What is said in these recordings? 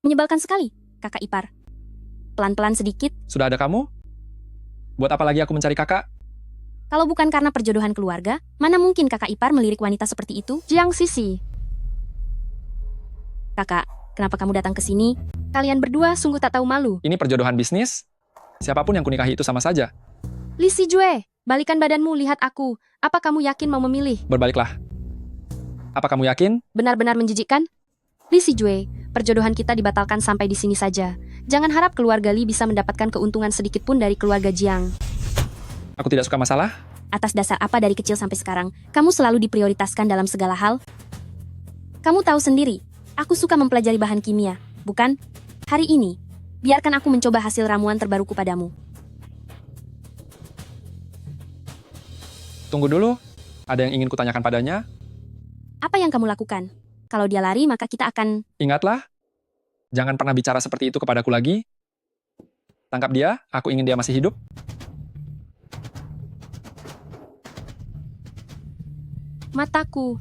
Menyebalkan sekali, kakak ipar. Pelan-pelan sedikit, Sudah ada kamu? Buat apa lagi aku mencari kakak? kalau bukan karena perjodohan keluarga, mana mungkin kakak ipar melirik wanita seperti itu? Jiang Sisi. Kakak, kenapa kamu datang ke sini? Kalian berdua sungguh tak tahu malu. Ini perjodohan bisnis? Siapapun yang kunikahi itu sama saja. Li Si Jue, balikan badanmu, lihat aku. Apa kamu yakin mau memilih? Berbaliklah. Apa kamu yakin? Benar-benar menjijikkan? Li Si Jue, perjodohan kita dibatalkan sampai di sini saja. Jangan harap keluarga Li bisa mendapatkan keuntungan sedikit pun dari keluarga Jiang. Aku tidak suka masalah. Atas dasar apa dari kecil sampai sekarang, kamu selalu diprioritaskan dalam segala hal? Kamu tahu sendiri, aku suka mempelajari bahan kimia, bukan? Hari ini, biarkan aku mencoba hasil ramuan terbaruku padamu. Tunggu dulu. Ada yang ingin kutanyakan padanya? Apa yang kamu lakukan? Kalau dia lari, maka kita akan... Ingatlah. Jangan pernah bicara seperti itu kepadaku lagi. Tangkap dia, aku ingin dia masih hidup. Mataku.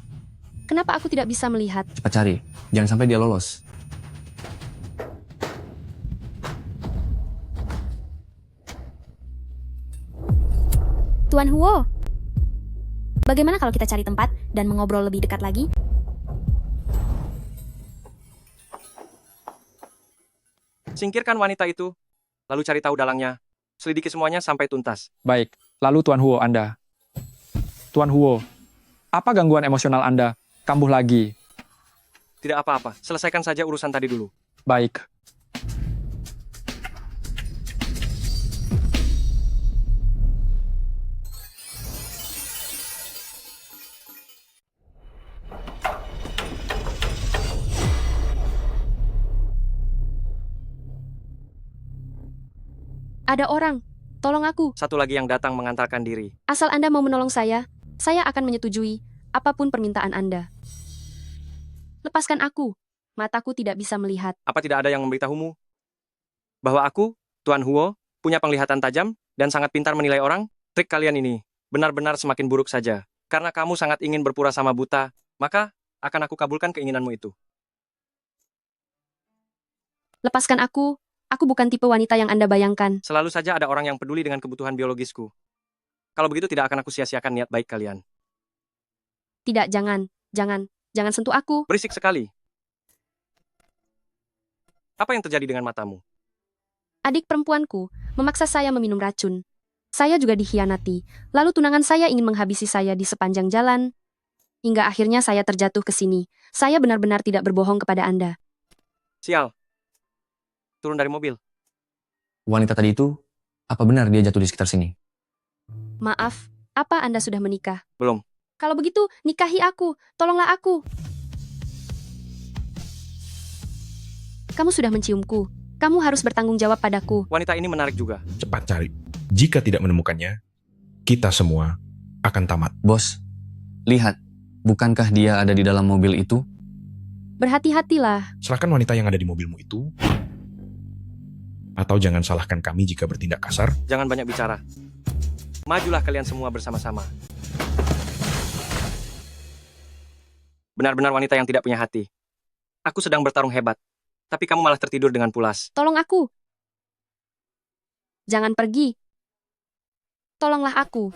Kenapa aku tidak bisa melihat? Cepat cari, jangan sampai dia lolos. Tuan Huo, bagaimana kalau kita cari tempat dan mengobrol lebih dekat lagi? Singkirkan wanita itu, lalu cari tahu dalangnya. Selidiki semuanya sampai tuntas. Baik, lalu Tuan Huo Anda. Tuan Huo, apa gangguan emosional Anda? Kambuh lagi. Tidak apa-apa, selesaikan saja urusan tadi dulu. Baik. Ada orang, tolong aku. Satu lagi yang datang mengantarkan diri. Asal Anda mau menolong saya akan menyetujui apapun permintaan Anda. Lepaskan aku, mataku tidak bisa melihat. Apa tidak ada yang memberitahumu? Bahwa aku, Tuan Huo, punya penglihatan tajam dan sangat pintar menilai orang? Trik kalian ini benar-benar semakin buruk saja. Karena kamu sangat ingin berpura sama buta, maka akan aku kabulkan keinginanmu itu. Lepaskan aku bukan tipe wanita yang Anda bayangkan. Selalu saja ada orang yang peduli dengan kebutuhan biologisku. Kalau begitu tidak akan aku sia-siakan niat baik kalian. Tidak, jangan sentuh aku. Berisik sekali. Apa yang terjadi dengan matamu? Adik perempuanku memaksa saya meminum racun. Saya juga dikhianati. Lalu tunangan saya ingin menghabisi saya di sepanjang jalan. Hingga akhirnya saya terjatuh ke sini. Saya benar-benar tidak berbohong kepada Anda. Sial. Turun dari mobil. Wanita tadi itu, apa benar dia jatuh di sekitar sini? Maaf, apa Anda sudah menikah? Belum. Kalau begitu, nikahi aku. Tolonglah aku. Kamu sudah menciumku. Kamu harus bertanggung jawab padaku. Wanita ini menarik juga. Cepat cari. Jika tidak menemukannya, kita semua akan tamat. Bos, lihat, bukankah dia ada di dalam mobil itu? Berhati-hatilah. Serahkan wanita yang ada di mobilmu itu. Atau jangan salahkan kami jika bertindak kasar. Jangan banyak bicara. Majulah kalian semua bersama-sama. Benar-benar wanita yang tidak punya hati. Aku sedang bertarung hebat, tapi kamu malah tertidur dengan pulas. Tolong aku. Jangan pergi. Tolonglah aku.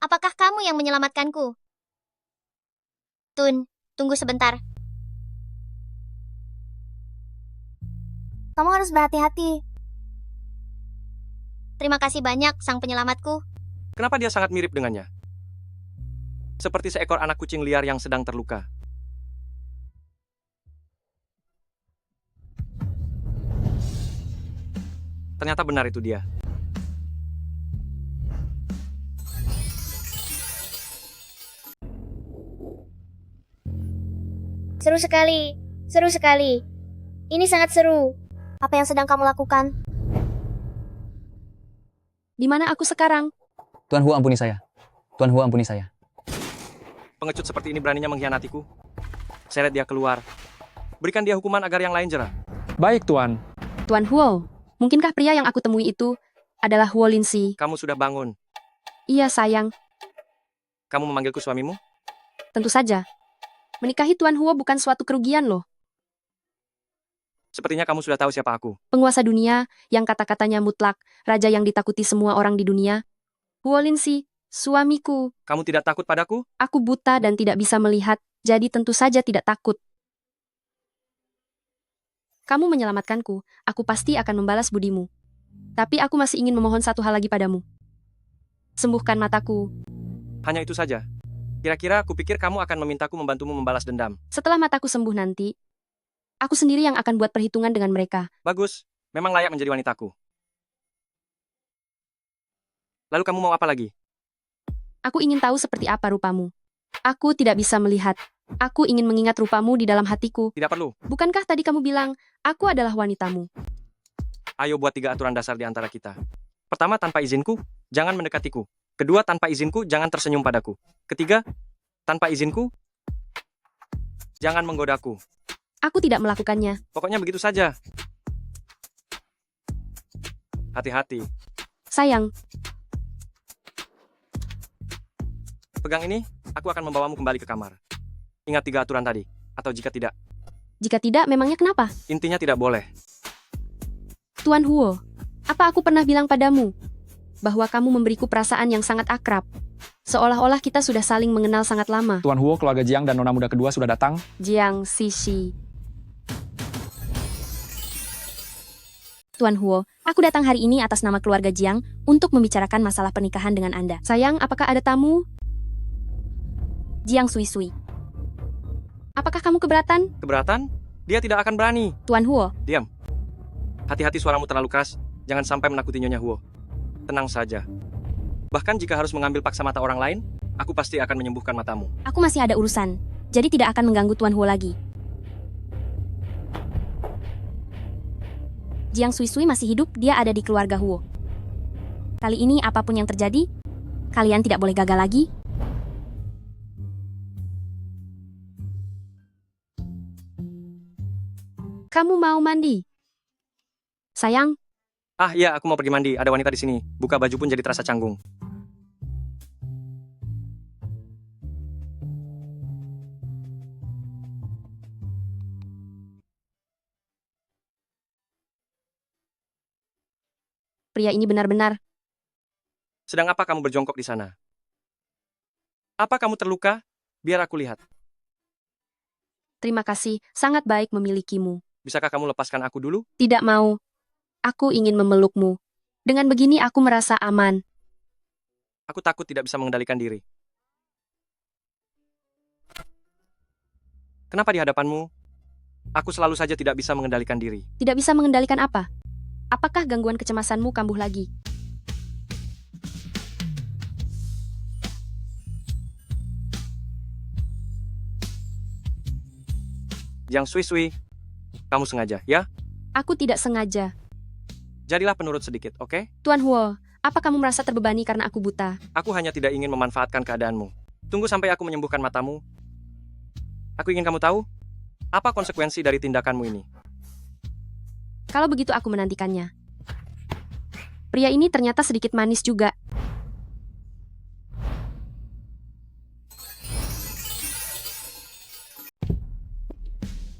Apakah kamu yang menyelamatkanku? Tun, tunggu sebentar. Kamu harus berhati-hati. Terima kasih banyak, sang penyelamatku. Kenapa dia sangat mirip dengannya? Seperti seekor anak kucing liar yang sedang terluka. Ternyata benar itu dia. Seru sekali, seru sekali. Ini sangat seru. Apa yang sedang kamu lakukan? Di mana aku sekarang? Tuan Huo ampuni saya. Tuan Huo ampuni saya. Pengecut seperti ini beraninya mengkhianatiku. Seret dia keluar. Berikan dia hukuman agar yang lain jerah. Baik, Tuan. Tuan Huo, mungkinkah pria yang aku temui itu adalah Huo Linsi? Kamu sudah bangun. Iya, sayang. Kamu memanggilku suamimu? Tentu saja. Menikahi Tuan Huo bukan suatu kerugian loh. Sepertinya kamu sudah tahu siapa aku. Penguasa dunia, yang kata-katanya mutlak, raja yang ditakuti semua orang di dunia. Huo Linsi, suamiku. Kamu tidak takut padaku? Aku buta dan tidak bisa melihat, jadi tentu saja tidak takut. Kamu menyelamatkanku, aku pasti akan membalas budimu. Tapi aku masih ingin memohon satu hal lagi padamu. Sembuhkan mataku. Hanya itu saja. Kira-kira aku pikir kamu akan memintaku membantumu membalas dendam. Setelah mataku sembuh nanti, aku sendiri yang akan buat perhitungan dengan mereka. Bagus, memang layak menjadi wanitaku. Lalu kamu mau apa lagi? Aku ingin tahu seperti apa rupamu. Aku tidak bisa melihat. Aku ingin mengingat rupamu di dalam hatiku. Tidak perlu. Bukankah tadi kamu bilang, aku adalah wanitamu? Ayo buat 3 aturan dasar di antara kita. Pertama, tanpa izinku, jangan mendekatiku. Kedua, tanpa izinku, jangan tersenyum padaku. Ketiga, tanpa izinku, jangan menggodaku. Aku tidak melakukannya. Pokoknya begitu saja. Hati-hati. Sayang, Pegang ini, aku akan membawamu kembali ke kamar. Ingat 3 aturan tadi. Atau jika tidak, jika tidak memangnya kenapa? intinya tidak boleh. Tuan Huo, apa aku pernah bilang padamu bahwa kamu memberiku perasaan yang sangat akrab? Seolah-olah kita sudah saling mengenal sangat lama. Tuan Huo, keluarga Jiang dan nona muda kedua sudah datang. Jiang Sishi. Tuan Huo, aku datang hari ini atas nama keluarga Jiang untuk membicarakan masalah pernikahan dengan Anda. Sayang, apakah ada tamu? Jiang Sui Sui. Apakah kamu keberatan? Keberatan? Dia tidak akan berani. Tuan Huo, Hati-hati, suaramu terlalu keras. Jangan sampai menakuti Nyonya Huo. Tenang saja. Bahkan jika harus mengambil paksa mata orang lain, aku pasti akan menyembuhkan matamu. aku masih ada urusan, jadi tidak akan mengganggu Tuan Huo lagi. Jiang Sui Sui masih hidup, dia ada di keluarga Huo. Kali ini apapun yang terjadi, kalian tidak boleh gagal lagi. Kamu mau mandi? Sayang, Ah iya, aku mau pergi mandi. Ada wanita di sini. Buka baju pun jadi terasa canggung. pria ini benar-benar. Sedang apa kamu berjongkok di sana? Apa kamu terluka? Biar aku lihat. Terima kasih, sangat baik memilikimu. Bisakah kamu lepaskan aku dulu? Tidak mau. Aku ingin memelukmu. Dengan begini aku merasa aman. Aku takut tidak bisa mengendalikan diri. Kenapa di hadapanmu? Aku selalu saja tidak bisa mengendalikan diri. Tidak bisa mengendalikan apa? Apakah gangguan kecemasanmu kambuh lagi? Jiang Sui Sui, kamu sengaja, ya? Aku tidak sengaja. Jadilah penurut sedikit, oke? Tuan Huo, apa kamu merasa terbebani karena aku buta? Aku hanya tidak ingin memanfaatkan keadaanmu. Tunggu sampai aku menyembuhkan matamu. Aku ingin kamu tahu, apa konsekuensi dari tindakanmu ini? Kalau begitu aku menantikannya. Pria ini ternyata sedikit manis juga.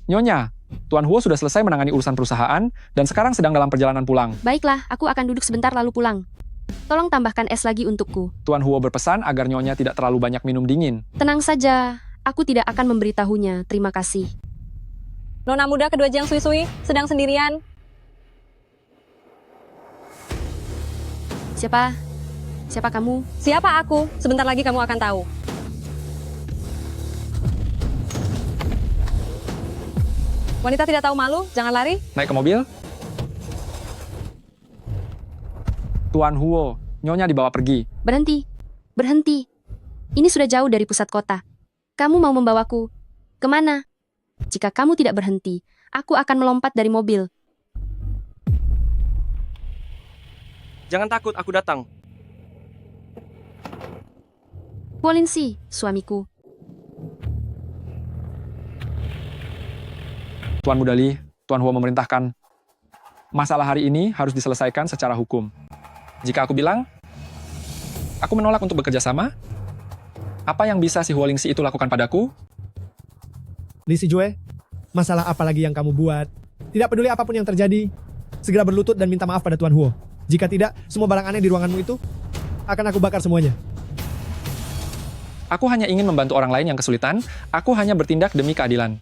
Nyonya, Tuan Huo sudah selesai menangani urusan perusahaan dan sekarang sedang dalam perjalanan pulang. Baiklah, aku akan duduk sebentar lalu pulang. Tolong tambahkan es lagi untukku. Tuan Huo berpesan agar Nyonya tidak terlalu banyak minum dingin. Tenang saja, aku tidak akan memberitahunya. Terima kasih. Nona muda kedua Jiang Sui Sui sedang sendirian. Siapa? Siapa kamu? Siapa aku? Sebentar lagi kamu akan tahu. Wanita tidak tahu malu, jangan lari. Naik ke mobil. Tuan Huo, Nyonya dibawa pergi. Berhenti. Berhenti. Ini sudah jauh dari pusat kota. Kamu mau membawaku kemana? Jika kamu tidak berhenti, aku akan melompat dari mobil. Jangan takut, aku datang. Polinsi, suamiku. Tuan Mudali, Tuan Huo memerintahkan, masalah hari ini harus diselesaikan secara hukum. Jika aku bilang, aku menolak untuk bekerja sama, apa yang bisa si Huolingsi itu lakukan padaku? Li Sijue, masalah apa lagi yang kamu buat? Tidak peduli apapun yang terjadi, segera berlutut dan minta maaf pada Tuan Huo. Jika tidak, semua barang aneh di ruanganmu itu akan aku bakar semuanya. Aku hanya ingin membantu orang lain yang kesulitan. Aku hanya bertindak demi keadilan.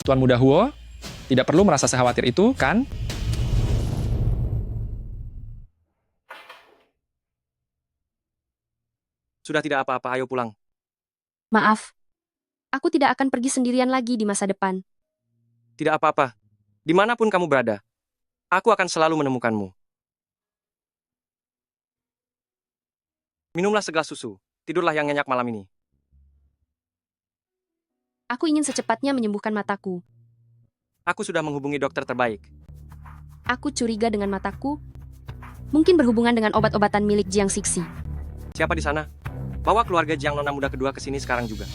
Tuan Muda Huo, tidak perlu merasa sekhawatir itu, kan? Sudah tidak apa-apa, ayo pulang. Maaf. Aku tidak akan pergi sendirian lagi di masa depan. Tidak apa-apa. Dimanapun kamu berada, aku akan selalu menemukanmu. Minumlah segelas susu. Tidurlah yang nyenyak malam ini. Aku ingin secepatnya menyembuhkan mataku. Aku sudah menghubungi dokter terbaik. Aku curiga dengan mataku. Mungkin berhubungan dengan obat-obatan milik Jiang Sixi. Siapa di sana? Bawa keluarga Jiang Nona Muda kedua ke sini sekarang juga.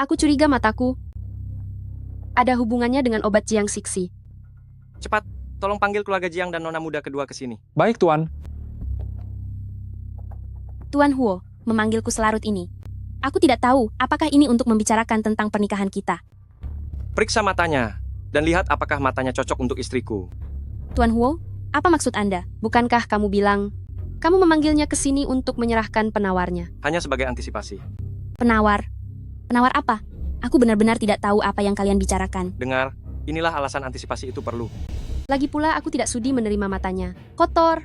Aku curiga mataku ada hubungannya dengan obat Jiang Sixi. Cepat, tolong panggil keluarga Jiang dan Nona Muda kedua ke sini. Baik, Tuan. Tuan Huo memanggilku selarut ini. Aku tidak tahu apakah ini untuk membicarakan tentang pernikahan kita. Periksa matanya, dan lihat apakah matanya cocok untuk istriku. Tuan Huo, apa maksud Anda? Bukankah kamu bilang kamu memanggilnya ke sini untuk menyerahkan penawarnya? Hanya sebagai antisipasi. Penawar? Penawar apa? Aku benar-benar tidak tahu apa yang kalian bicarakan. Dengar, inilah alasan antisipasi itu perlu. Lagi pula aku tidak sudi menerima matanya. Kotor.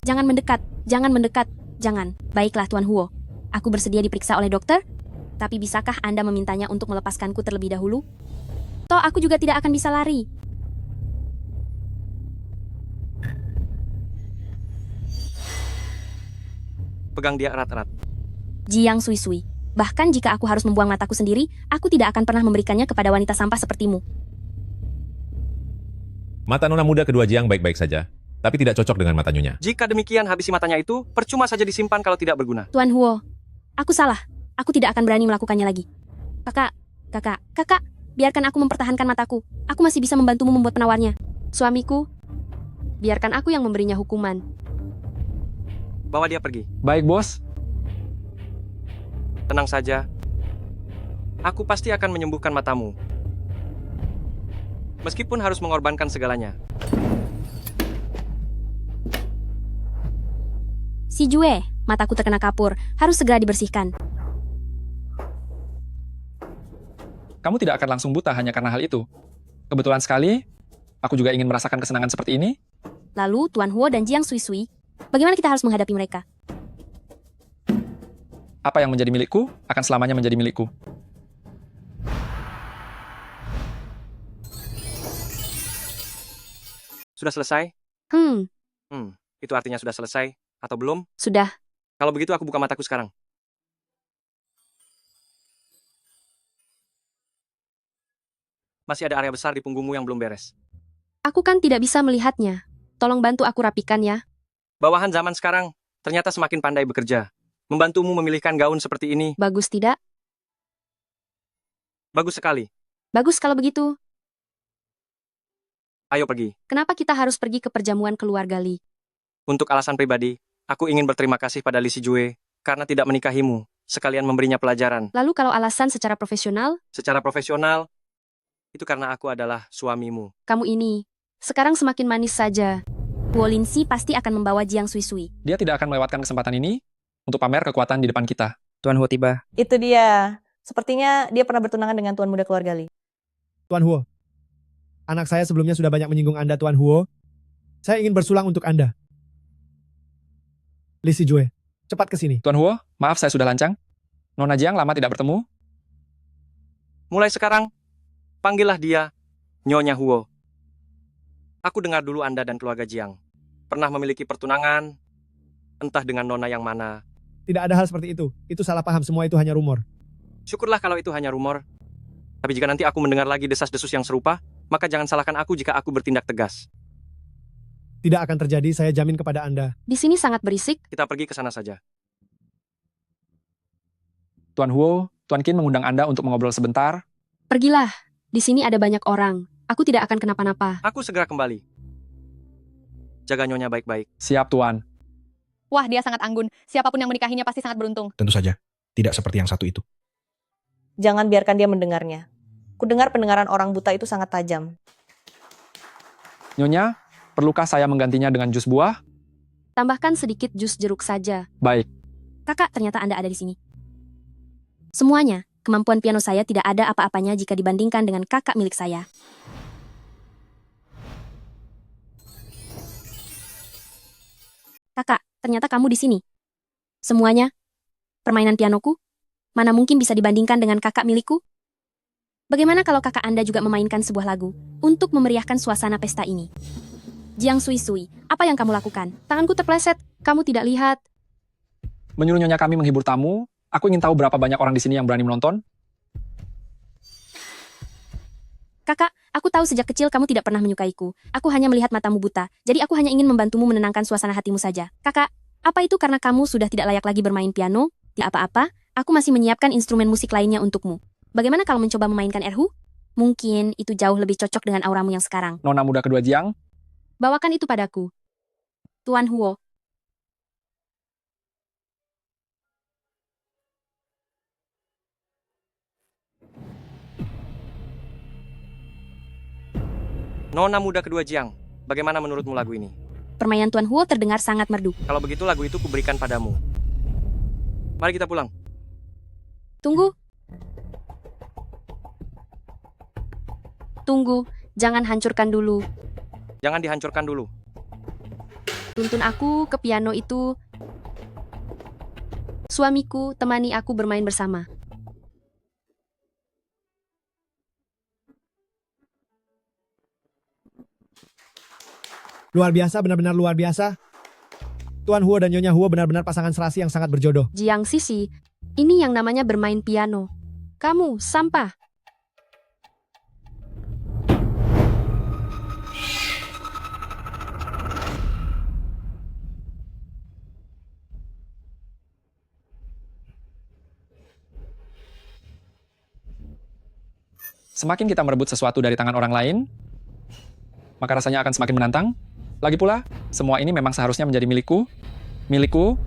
Jangan mendekat, jangan mendekat, jangan. Baiklah Tuan Huo, aku bersedia diperiksa oleh dokter, tapi bisakah Anda memintanya untuk melepaskanku terlebih dahulu? Toh aku juga tidak akan bisa lari. Pegang dia erat-erat. Jiang Sui-Sui. Bahkan jika aku harus membuang mataku sendiri, aku tidak akan pernah memberikannya kepada wanita sampah sepertimu. Mata Nona Muda kedua Jiang baik-baik saja, tapi tidak cocok dengan mata Nyonya. Jika demikian habisi matanya itu, percuma saja disimpan kalau tidak berguna. Tuan Huo, aku salah. Aku tidak akan berani melakukannya lagi. Kakak, biarkan aku mempertahankan mataku. Aku masih bisa membantumu membuat penawarnya. Suamiku, biarkan aku yang memberinya hukuman. Bawa dia pergi. Baik, Bos. Tenang saja. Aku pasti akan menyembuhkan matamu. Meskipun harus mengorbankan segalanya. Si Jue, mataku terkena kapur. Harus segera dibersihkan. Kamu tidak akan langsung buta hanya karena hal itu. Kebetulan sekali, aku juga ingin merasakan kesenangan seperti ini. Lalu Tuan Huo dan Jiang Sui-Sui, bagaimana kita harus menghadapi mereka? Apa yang menjadi milikku akan selamanya menjadi milikku. Sudah selesai? Itu artinya sudah selesai atau belum? Sudah. Kalau begitu aku buka mataku sekarang. Masih ada area besar di punggungmu yang belum beres. Aku kan tidak bisa melihatnya. Tolong bantu aku rapikan ya. Bawahan zaman sekarang ternyata semakin pandai bekerja. Membantumu memilihkan gaun seperti ini. Bagus tidak? Bagus sekali. Bagus kalau begitu. Ayo pergi. Kenapa kita harus pergi ke perjamuan keluarga Li? Untuk alasan pribadi, aku ingin berterima kasih pada Li Sijue karena tidak menikahimu, sekalian memberinya pelajaran. Lalu kalau alasan secara profesional, Secara profesional, itu karena aku adalah suamimu. kamu ini sekarang semakin manis saja. Huo Linsi pasti akan membawa Jiang Sui-Sui. Dia tidak akan melewatkan kesempatan ini untuk pamer kekuatan di depan kita. Tuan Huo tiba. Itu dia. Sepertinya dia pernah bertunangan dengan tuan muda keluarga Li. Tuan Huo, anak saya sebelumnya sudah banyak menyinggung Anda, Tuan Huo. Saya ingin bersulang untuk Anda. Li Sijue, cepat ke sini. Tuan Huo, maaf saya sudah lancang. Nona Jiang lama tidak bertemu. Mulai sekarang, panggillah dia Nyonya Huo. Aku dengar dulu Anda dan keluarga Jiang pernah memiliki pertunangan, entah dengan nona yang mana. Tidak ada hal seperti itu. Itu salah paham, semua itu hanya rumor. Syukurlah kalau itu hanya rumor. Tapi jika nanti aku mendengar lagi desas-desus yang serupa, maka jangan salahkan aku jika aku bertindak tegas. Tidak akan terjadi, saya jamin kepada Anda. Di sini sangat berisik. Kita pergi ke sana saja. Tuan Huo, Tuan Qin mengundang Anda untuk mengobrol sebentar. Pergilah. Di sini ada banyak orang. Aku tidak akan kenapa-napa. Aku segera kembali. Jaga Nyonya baik-baik. Siap, Tuan. Wah, dia sangat anggun. Siapapun yang menikahinya pasti sangat beruntung. Tentu saja, tidak seperti yang satu itu. Jangan biarkan dia mendengarnya. Kudengar pendengaran orang buta itu sangat tajam. Nyonya, perlukah saya menggantinya dengan jus buah? Tambahkan sedikit jus jeruk saja. Baik. Kakak, ternyata Anda ada di sini. Semuanya, kemampuan piano saya tidak ada apa-apanya jika dibandingkan dengan kakak milik saya. Kakak, ternyata kamu di sini. Semuanya, permainan pianoku, mana mungkin bisa dibandingkan dengan kakak milikku? Bagaimana kalau kakak Anda juga memainkan sebuah lagu untuk memeriahkan suasana pesta ini? Jiang Sui Sui, apa yang kamu lakukan? Tanganku terpleset, kamu tidak lihat. Menyuruh nyonya kami menghibur tamu, aku ingin tahu berapa banyak orang di sini yang berani menonton. Kakak, aku tahu sejak kecil kamu tidak pernah menyukaiku. Aku hanya melihat matamu buta, jadi aku hanya ingin membantumu menenangkan suasana hatimu saja. Kakak, apa itu karena kamu sudah tidak layak lagi bermain piano? Tidak apa-apa, aku masih menyiapkan instrumen musik lainnya untukmu. Bagaimana kalau mencoba memainkan erhu? Mungkin itu jauh lebih cocok dengan auramu yang sekarang. Nona muda kedua Jiang, Bawakan itu padaku. Tuan Huo. Nona muda kedua Jiang, bagaimana menurutmu lagu ini? Permainan Tuan Huo terdengar sangat merdu. Kalau begitu lagu itu kuberikan padamu. Mari kita pulang. Tunggu. Tunggu, jangan hancurkan dulu. Jangan dihancurkan dulu. Tuntun aku ke piano itu. Suamiku, temani aku bermain bersama. Luar biasa, benar-benar luar biasa. Tuan Huo dan Nyonya Huo benar-benar pasangan serasi yang sangat berjodoh. Jiang Sisi, ini yang namanya bermain piano. Kamu, sampah. semakin kita merebut sesuatu dari tangan orang lain, maka rasanya akan semakin menantang. Lagi pula, semua ini memang seharusnya menjadi milikku. Milikku.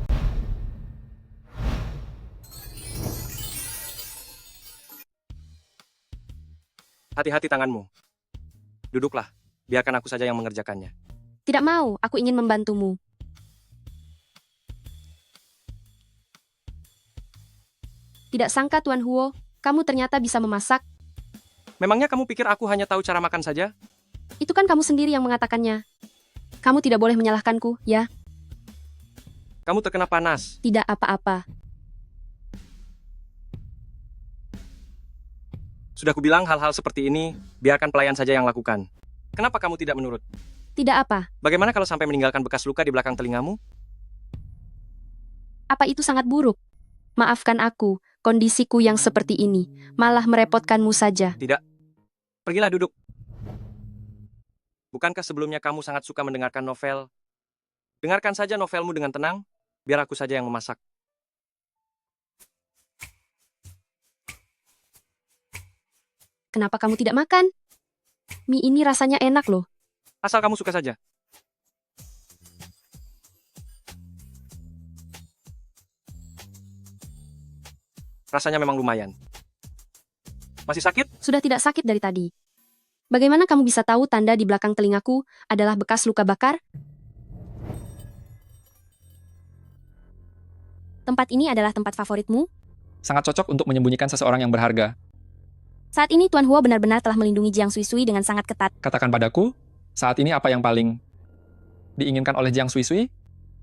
Hati-hati tanganmu. Duduklah, biarkan aku saja yang mengerjakannya. Tidak mau, aku ingin membantumu. Tidak sangka Tuan Huo, kamu ternyata bisa memasak. Memangnya kamu pikir aku hanya tahu cara makan saja? Itu kan kamu sendiri yang mengatakannya. Kamu tidak boleh menyalahkanku, ya? Kamu terkena panas. Tidak apa-apa. Sudah kubilang hal-hal seperti ini, biarkan pelayan saja yang lakukan. Kenapa kamu tidak menurut? Tidak apa. Bagaimana kalau sampai meninggalkan bekas luka di belakang telingamu? Apa itu sangat buruk? Maafkan aku, kondisiku yang seperti ini malah merepotkanmu saja. Tidak. Pergilah duduk. Bukankah sebelumnya kamu sangat suka mendengarkan novel? Dengarkan saja novelmu dengan tenang, biar aku saja yang memasak. Kenapa kamu tidak makan? Mie ini rasanya enak loh. Asal kamu suka saja. Rasanya memang lumayan. Masih sakit? Sudah tidak sakit dari tadi. Bagaimana kamu bisa tahu tanda di belakang telingaku adalah bekas luka bakar? Tempat ini adalah tempat favoritmu? Sangat cocok untuk menyembunyikan seseorang yang berharga. Saat ini Tuan Huo benar-benar telah melindungi Jiang Sui Sui dengan sangat ketat. Katakan padaku, saat ini apa yang paling diinginkan oleh Jiang Sui Sui?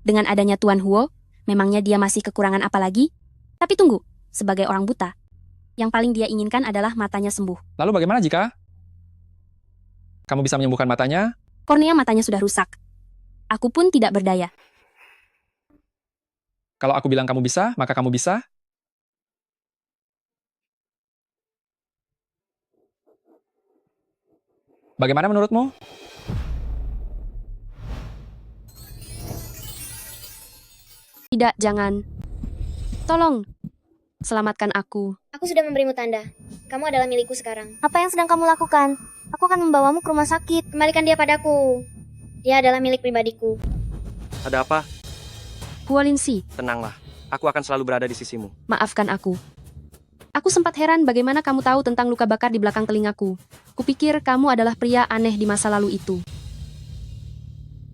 Dengan adanya Tuan Huo, memangnya dia masih kekurangan apa lagi? Tapi tunggu, sebagai orang buta, yang paling dia inginkan adalah matanya sembuh. Lalu bagaimana jika kamu bisa menyembuhkan matanya? Kornea matanya sudah rusak. Aku pun tidak berdaya. Kalau aku bilang kamu bisa, maka kamu bisa. Bagaimana menurutmu? Tidak, jangan. Tolong, selamatkan aku. Aku sudah memberimu tanda. Kamu adalah milikku sekarang. Apa yang sedang kamu lakukan? Aku akan membawamu ke rumah sakit. Kembalikan dia padaku. Dia adalah milik pribadiku. Ada apa? Huo Linsi, Tenanglah, aku akan selalu berada di sisimu. maafkan aku. Aku sempat heran bagaimana kamu tahu tentang luka bakar di belakang telingaku. Kupikir kamu adalah pria aneh di masa lalu itu.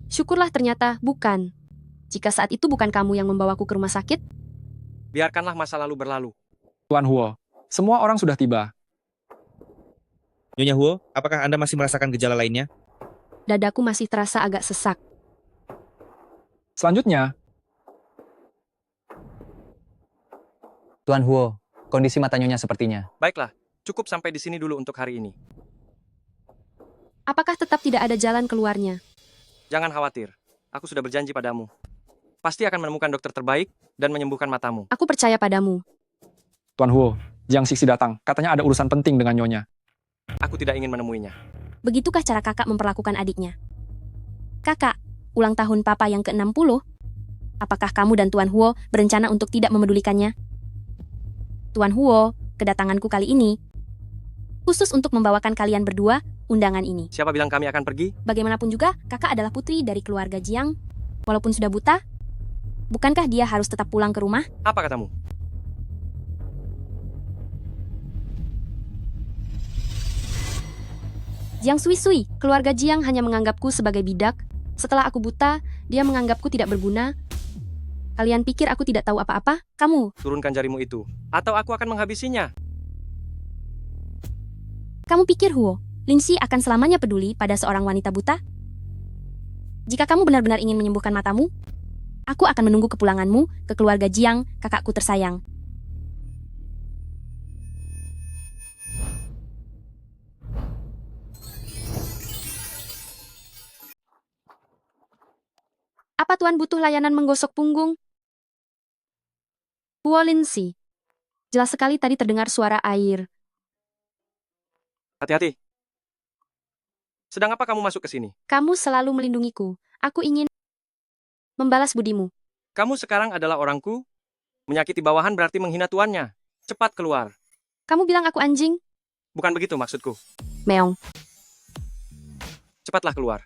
Syukurlah ternyata bukan. Jika saat itu bukan kamu yang membawaku ke rumah sakit, Biarkanlah masa lalu berlalu. Tuan Huo, semua orang sudah tiba. Nyonya Huo, apakah Anda masih merasakan gejala lainnya? dadaku masih terasa agak sesak. Selanjutnya, Tuan Huo, kondisi mata Nyonya sepertinya. Baiklah, cukup sampai di sini dulu untuk hari ini. Apakah tetap tidak ada jalan keluarnya? Jangan khawatir, aku sudah berjanji padamu. Pasti akan menemukan dokter terbaik dan menyembuhkan matamu. Aku percaya padamu. Tuan Huo, Jiang Xixi datang. Katanya ada urusan penting dengan Nyonya. Aku tidak ingin menemuinya. Begitukah cara kakak memperlakukan adiknya? Kakak, ulang tahun papa yang ke-60? Apakah kamu dan Tuan Huo berencana untuk tidak memedulikannya? Tuan Huo, kedatanganku kali ini khusus untuk membawakan kalian berdua undangan ini. Siapa bilang kami akan pergi? Bagaimanapun juga, kakak adalah putri dari keluarga Jiang. Walaupun sudah buta, bukankah dia harus tetap pulang ke rumah? Apa katamu? Jiang Sui, keluarga Jiang hanya menganggapku sebagai bidak. Setelah aku buta, dia menganggapku tidak berguna. Kalian pikir aku tidak tahu apa-apa? Kamu, Turunkan jarimu itu, atau aku akan menghabisinya. kamu pikir Huo, Linsi akan selamanya peduli pada seorang wanita buta? Jika kamu benar-benar ingin menyembuhkan matamu, aku akan menunggu kepulanganmu ke keluarga Jiang, kakakku tersayang. Apa Tuan butuh layanan menggosok punggung? Huo Linsi. Jelas sekali tadi terdengar suara air. Hati-hati. Sedang apa kamu masuk ke sini? Kamu selalu melindungiku. Aku ingin membalas budimu. Kamu sekarang adalah orangku. Menyakiti bawahan berarti menghina tuannya. Cepat keluar. Kamu bilang aku anjing? Bukan begitu maksudku. Meong. Cepatlah keluar.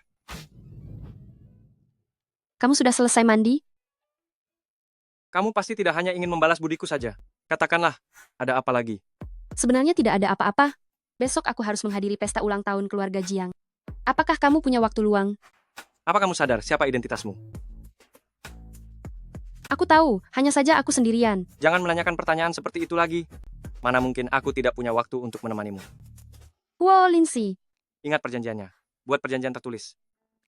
Kamu sudah selesai mandi? Kamu pasti tidak hanya ingin membalas budiku saja. Katakanlah, ada apa lagi? Sebenarnya tidak ada apa-apa. Besok aku harus menghadiri pesta ulang tahun keluarga Jiang. Apakah kamu punya waktu luang? Apa kamu sadar siapa identitasmu? Aku tahu, hanya saja aku sendirian. Jangan menanyakan pertanyaan seperti itu lagi. Mana mungkin aku tidak punya waktu untuk menemanimu. Huo Linsi. Ingat perjanjiannya. Buat perjanjian tertulis.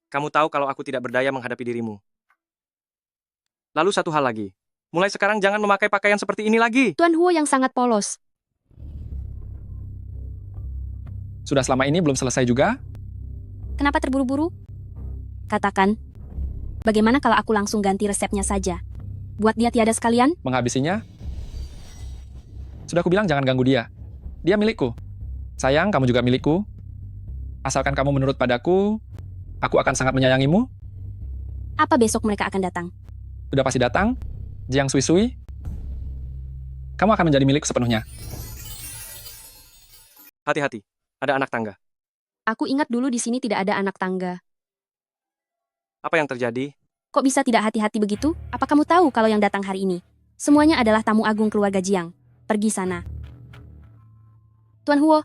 Kamu tahu kalau aku tidak berdaya menghadapi dirimu. Lalu satu hal lagi. Mulai sekarang jangan memakai pakaian seperti ini lagi. Tuan Huo yang sangat polos. Sudah selama ini belum selesai juga? Kenapa terburu-buru? Katakan. Bagaimana kalau aku langsung ganti resepnya saja? Buat dia tiada sekalian? Menghabisinya? Sudah aku bilang jangan ganggu dia. Dia milikku. Sayang, kamu juga milikku. Asalkan kamu menurut padaku, aku akan sangat menyayangimu. Apa besok mereka akan datang? Sudah pasti datang. Jiang Sui, kamu akan menjadi milikku sepenuhnya. Hati-hati. Ada anak tangga. Aku ingat dulu di sini tidak ada anak tangga. Apa yang terjadi? Kok bisa tidak hati-hati begitu? Apa kamu tahu kalau yang datang hari ini? Semuanya adalah tamu agung keluarga Jiang. Pergi sana. Tuan Huo,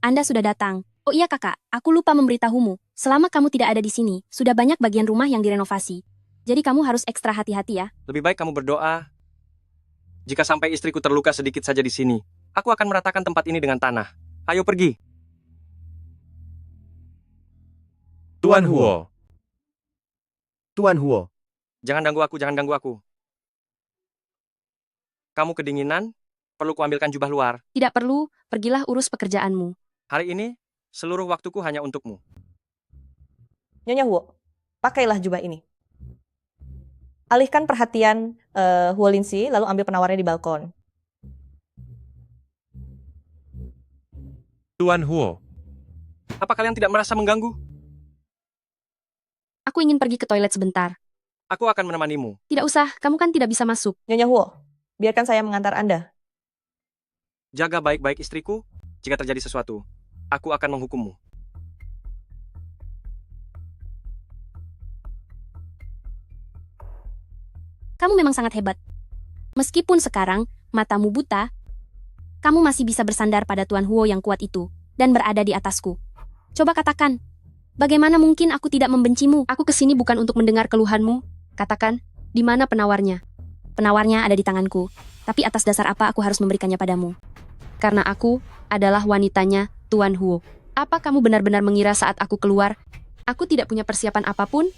Anda sudah datang. Oh iya kakak, aku lupa memberitahumu. Selama kamu tidak ada di sini, sudah banyak bagian rumah yang direnovasi. Jadi kamu harus ekstra hati-hati ya. Lebih baik kamu berdoa. Jika sampai istriku terluka sedikit saja di sini, aku akan meratakan tempat ini dengan tanah. Ayo pergi. Tuan Huo. Tuan Huo. Jangan ganggu aku, jangan ganggu aku. Kamu kedinginan? Perlu kuambilkan jubah luar. Tidak perlu, pergilah urus pekerjaanmu. Hari ini, seluruh waktuku hanya untukmu. Nyonya Huo, pakailah jubah ini. Alihkan perhatian Huo Linsi, lalu ambil penawarnya di balkon. Tuan Huo. Apa kalian tidak merasa mengganggu? Aku ingin pergi ke toilet sebentar. Aku akan menemanimu. Tidak usah, kamu kan tidak bisa masuk. Nyonya Huo, biarkan saya mengantar Anda. Jaga baik-baik istriku. Jika terjadi sesuatu, aku akan menghukummu. Kamu memang sangat hebat. Meskipun sekarang matamu buta, kamu masih bisa bersandar pada Tuan Huo yang kuat itu dan berada di atasku. Coba katakan, bagaimana mungkin aku tidak membencimu? Aku kesini bukan untuk mendengar keluhanmu. Katakan, di mana penawarnya? Penawarnya ada di tanganku, tapi atas dasar apa aku harus memberikannya padamu? Karena aku adalah wanitanya Tuan Huo. Apa kamu benar-benar mengira saat aku keluar, aku tidak punya persiapan apapun?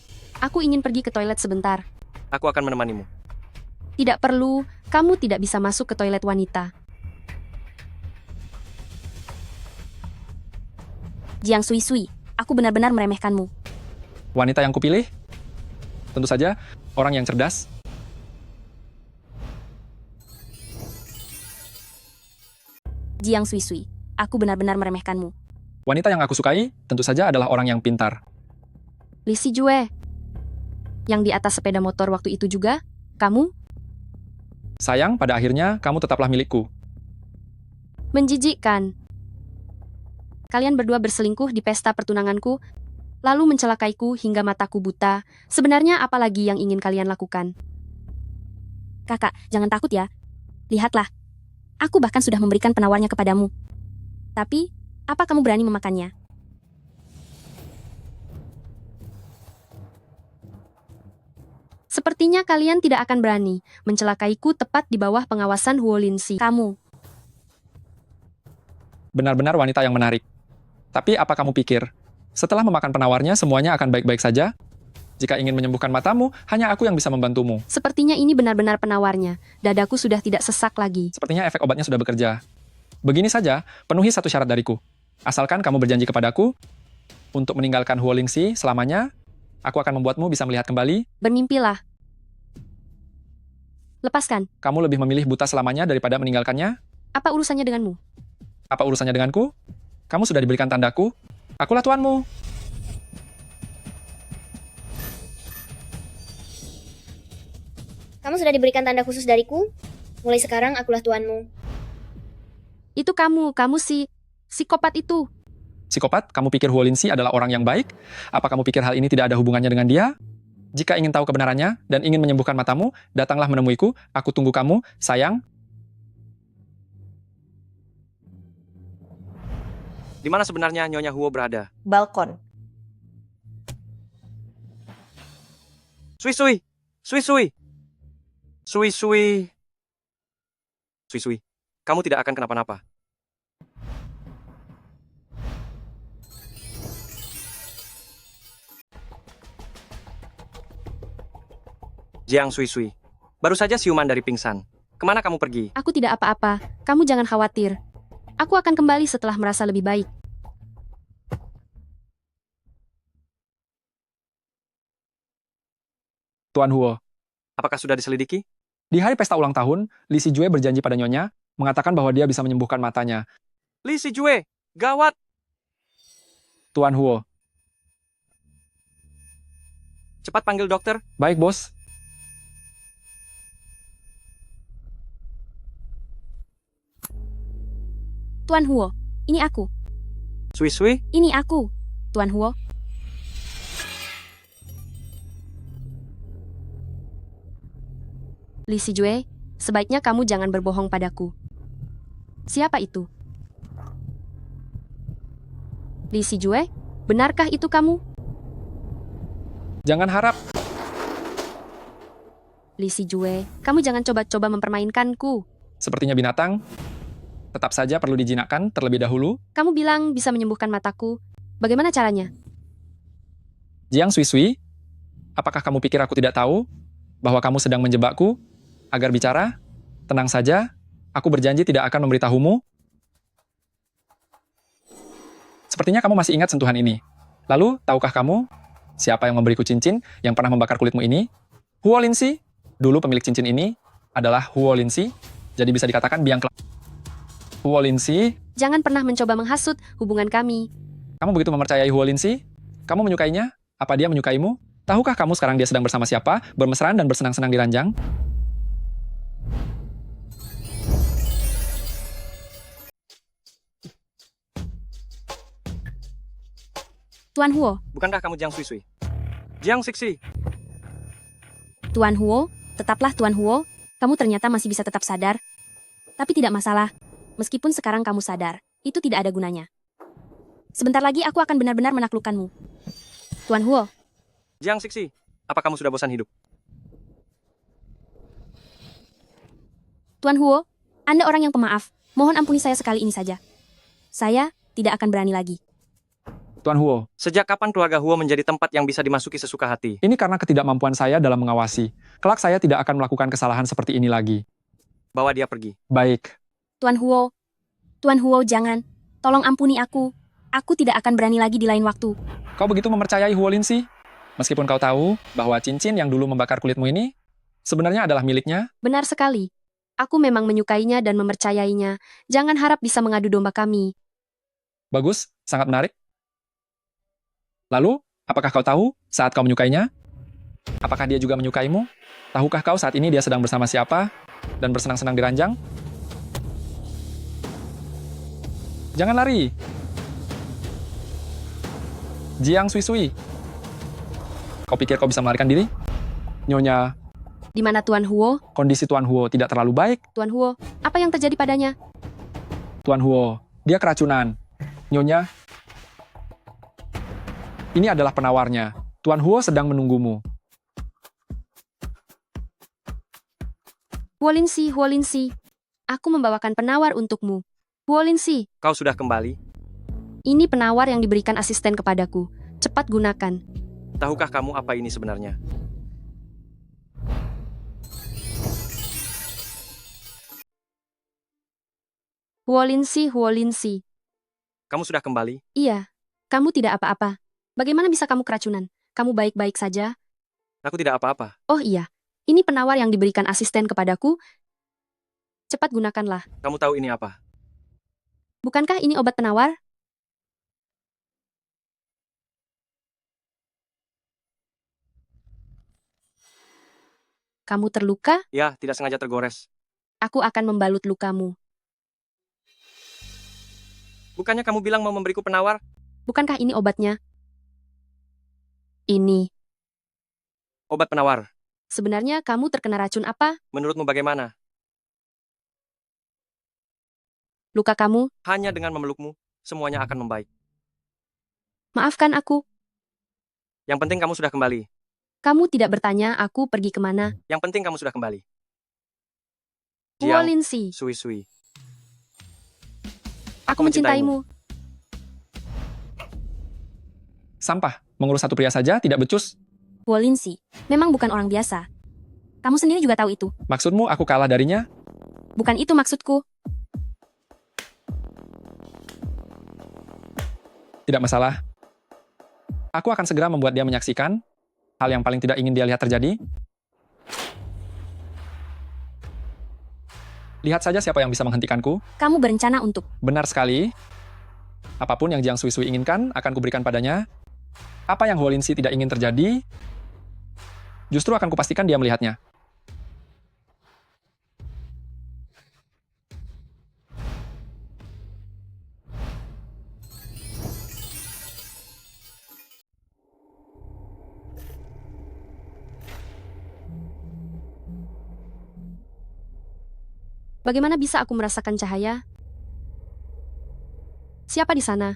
Aku ingin pergi ke toilet sebentar. Aku akan menemanimu. Tidak perlu, kamu tidak bisa masuk ke toilet wanita. Jiang Sui Sui, aku benar-benar meremehkanmu. Wanita yang kupilih? Tentu saja, orang yang cerdas. Jiang Sui Sui, aku benar-benar meremehkanmu. Wanita yang aku sukai, tentu saja adalah orang yang pintar. Li Si Jue, yang di atas sepeda motor waktu itu juga, kamu? Sayang, pada akhirnya kamu tetaplah milikku. Menjijikkan. Kalian berdua berselingkuh di pesta pertunanganku, lalu mencelakaiku hingga mataku buta. Sebenarnya apa lagi yang ingin kalian lakukan? Kakak, jangan takut ya. Lihatlah, aku bahkan sudah memberikan penawarnya kepadamu. Tapi, apa kamu berani memakannya? Sepertinya kalian tidak akan berani mencelakaiku tepat di bawah pengawasan Huo Linsi. Kamu. Benar-benar wanita yang menarik. Tapi apa kamu pikir? Setelah memakan penawarnya, semuanya akan baik-baik saja? Jika ingin menyembuhkan matamu, hanya aku yang bisa membantumu. Sepertinya ini benar-benar penawarnya. Dadaku sudah tidak sesak lagi. Sepertinya efek obatnya sudah bekerja. Begini saja, penuhi satu syarat dariku. Asalkan kamu berjanji kepadaku, untuk meninggalkan Huo Lingxi selamanya, aku akan membuatmu bisa melihat kembali. Bermimpilah. Lepaskan. Kamu lebih memilih buta selamanya daripada meninggalkannya? Apa urusannya denganmu? Apa urusannya denganku? Kamu sudah diberikan tandaku. Akulah tuanmu. Kamu sudah diberikan tanda khusus dariku. Mulai sekarang akulah tuanmu. Itu kamu si psikopat itu. Psikopat, kamu pikir Huo Lingxi adalah orang yang baik? Apa kamu pikir hal ini tidak ada hubungannya dengan dia? Jika ingin tahu kebenarannya dan ingin menyembuhkan matamu, datanglah menemuiku. Aku tunggu kamu, sayang. Di mana sebenarnya Nyonya Huo berada? Balkon. Sui Sui! Sui Sui! Sui Sui! Sui Sui, kamu tidak akan kenapa-napa. Jiang Sui Sui, baru saja siuman dari pingsan. Kemana kamu pergi? Aku tidak apa-apa. Kamu jangan khawatir. Aku akan kembali setelah merasa lebih baik. Tuan Huo, Apakah sudah diselidiki? di hari pesta ulang tahun, Li Si Jue berjanji pada Nyonya, mengatakan bahwa dia bisa menyembuhkan matanya. Li Si Jue, gawat! Tuan Huo, Cepat panggil dokter. baik bos. Tuan Huo, ini aku. Sui Sui, Ini aku. Tuan Huo. Li Si Jue, sebaiknya kamu jangan berbohong padaku. Siapa itu? Li Si Jue, benarkah itu kamu? Jangan harap. Li Si Jue, kamu jangan coba-coba mempermainkanku. Sepertinya binatang, tetap saja perlu dijinakkan terlebih dahulu. Kamu bilang bisa menyembuhkan mataku. Bagaimana caranya? Jiang Sui Sui, apakah kamu pikir aku tidak tahu bahwa kamu sedang menjebakku agar bicara? Tenang saja, aku berjanji tidak akan memberitahumu. Sepertinya kamu masih ingat sentuhan ini. Lalu, tahukah kamu siapa yang memberiku cincin yang pernah membakar kulitmu ini? Huo Lingxi. Dulu pemilik cincin ini adalah Huo Lingxi, jadi bisa dikatakan biang kelab. Huo Lingxi, Jangan pernah mencoba menghasut hubungan kami. kamu begitu mempercayai Huo Lingxi? Kamu menyukainya? Apa dia menyukaimu? Tahukah kamu sekarang dia sedang bersama siapa, bermesraan dan bersenang-senang di ranjang? Tuan Huo, bukankah kamu Jiang Sui Sui? Jiang Sixi, Tuan Huo, Tetaplah Tuan Huo, kamu ternyata masih bisa tetap sadar. Tapi tidak masalah, meskipun sekarang kamu sadar, itu tidak ada gunanya. Sebentar lagi aku akan benar-benar menaklukkanmu. Tuan Huo, Jiang Sixi, apa kamu sudah bosan hidup? Tuan Huo, Anda orang yang pemaaf. Mohon ampuni saya sekali ini saja. Saya tidak akan berani lagi. Tuan Huo, Sejak kapan keluarga Huo menjadi tempat yang bisa dimasuki sesuka hati? ini karena ketidakmampuan saya dalam mengawasi. Kelak saya tidak akan melakukan kesalahan seperti ini lagi. Bawa dia pergi. Baik, Tuan Huo, jangan. Tolong ampuni aku. Aku tidak akan berani lagi di lain waktu. kau begitu mempercayai Huo Linsi? Meskipun kau tahu bahwa cincin yang dulu membakar kulitmu ini sebenarnya adalah miliknya, Benar sekali. Aku memang menyukainya dan mempercayainya. Jangan harap bisa mengadu domba kami. bagus, sangat menarik. Lalu, apakah kau tahu saat kau menyukainya? Apakah dia juga menyukaimu? Tahukah kau saat ini dia sedang bersama siapa dan bersenang-senang di ranjang? Jangan lari. Jiang Sui Sui. Kau pikir kau bisa melarikan diri? Nyonya, Di mana Tuan Huo? kondisi Tuan Huo tidak terlalu baik. Tuan Huo, apa yang terjadi padanya? Tuan Huo, dia keracunan. Nyonya, ini adalah penawarnya. Tuan Huo sedang menunggumu. Huo Linsi. Aku membawakan penawar untukmu. Huo Linsi, Kau sudah kembali? ini penawar yang diberikan asisten kepadaku. Cepat gunakan. Tahukah kamu apa ini sebenarnya? Huo Linsi. Kamu sudah kembali? Iya, kamu tidak apa-apa. Bagaimana bisa kamu keracunan? Kamu baik-baik saja? Aku tidak apa-apa. Oh iya, ini penawar yang diberikan asisten kepadaku. Cepat gunakanlah. Kamu tahu ini apa? Bukankah ini obat penawar? Kamu terluka? Ya, tidak sengaja tergores. Aku akan membalut lukamu. Bukannya kamu bilang mau memberiku penawar? Bukankah ini obatnya? Ini. Obat penawar. Sebenarnya kamu terkena racun apa? Menurutmu bagaimana? Luka kamu? Hanya dengan memelukmu, semuanya akan membaik. Maafkan aku. Yang penting kamu sudah kembali. Kamu tidak bertanya aku pergi kemana. Yang penting kamu sudah kembali. Huo Jiang Linsi, Sui Sui. aku mencintaimu. Sampah, mengurus satu pria saja tidak becus. Huo Linsi, memang bukan orang biasa. Kamu sendiri juga tahu itu. Maksudmu aku kalah darinya? Bukan itu maksudku. Tidak masalah. Aku akan segera membuat dia menyaksikan hal yang paling tidak ingin dia lihat terjadi. Lihat saja siapa yang bisa menghentikanku. Kamu berencana untuk. Benar sekali. Apapun yang Jiang Sui Sui inginkan, akan kuberikan padanya. Apa yang Huo Linsi tidak ingin terjadi, justru akan kupastikan dia melihatnya. Bagaimana bisa aku merasakan cahaya? Siapa di sana?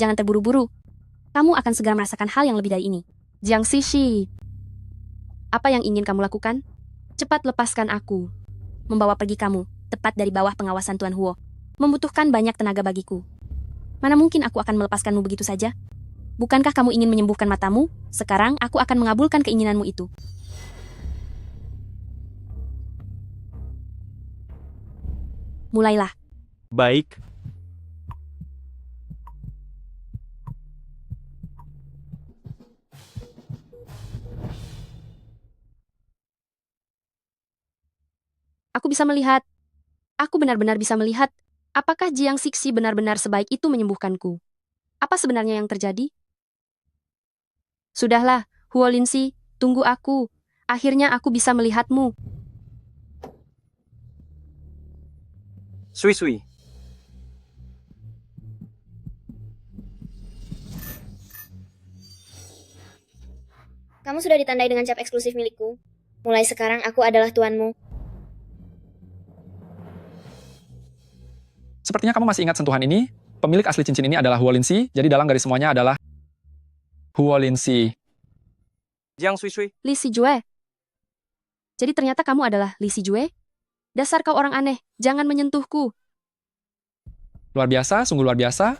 Jangan terburu-buru. Kamu akan segera merasakan hal yang lebih dari ini. Jiang Sixi, apa yang ingin kamu lakukan? Cepat lepaskan aku. Membawa pergi kamu, tepat dari bawah pengawasan Tuan Huo. Membutuhkan banyak tenaga bagiku. Mana mungkin aku akan melepaskanmu begitu saja? Bukankah kamu ingin menyembuhkan matamu? Sekarang aku akan mengabulkan keinginanmu itu. Mulailah. Baik. Aku bisa melihat. Aku benar-benar bisa melihat. Apakah Jiang Sixi benar-benar sebaik itu menyembuhkanku? Apa sebenarnya yang terjadi? Sudahlah, Huo Linsi, tunggu aku. Akhirnya aku bisa melihatmu. Sui Sui. Kamu sudah ditandai dengan cap eksklusif milikku. Mulai sekarang aku adalah tuanmu. Sepertinya kamu masih ingat sentuhan ini. Pemilik asli cincin ini adalah Huo Linxi, jadi dalam garis semuanya adalah Huo Linxi. Jiang Sui. Li Sijue. Jadi ternyata kamu adalah Li Sijue? Dasar kau orang aneh, jangan menyentuhku. Luar biasa, sungguh luar biasa.